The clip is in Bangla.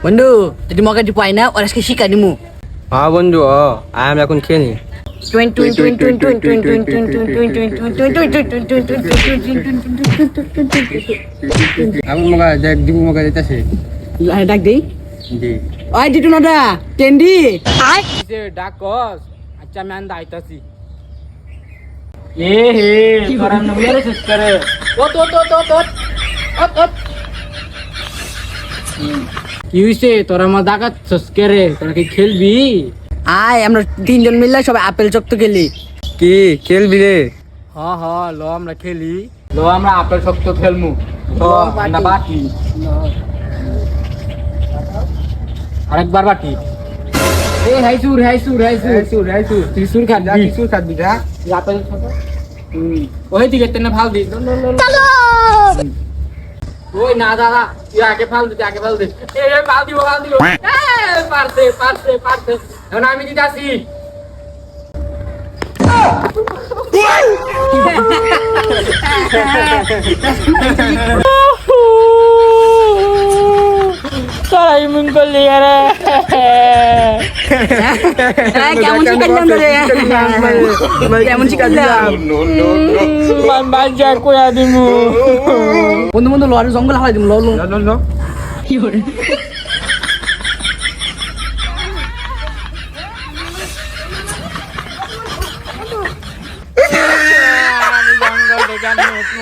বন্ধু যদি মগাটি পাই না ওর আজকে শিখা দিমু। হ্যাঁ বন্ধু আমি এখন খেয়ে নি। আমি মগা দেখ দিবু মগা দিতেছে। ডাক দেই জি ওই দিটু নাডা টেন্ডি ডাক কস। আচ্ছা আমি আন্দা আইতাছি। এ হে তোরা নমিয়ারে শেষ করে কি হইছে তোরা মা ডাকাত সস্কেরে তোরা কি খেলবি? আয় আমরা তিনজন মিললে সবাই আপেল চক্ত খেলি। কি খেলবি রে? হ ল আমরা খেলি। ল আমরা আপেল শক্ত খেলমু। না বাটি আরেকবার বাটি। এ হাইসুর তুই সুর খাবি যা আপেল শক্ত। ওই দিকে তেনে ফাল দি চলো। ওই না দাদা তুই আগে ফাল দে এ ফাল দিব পারতে এখন আমি দিতাছি। তাই মন করলি আরে কেমন শিখাইলাম রে কেমন শিখাইলাম মান বাজার কইয়া দিমু। বন্ধু লরি জঙ্গল হালাই দিমু ল কি করে জঙ্গল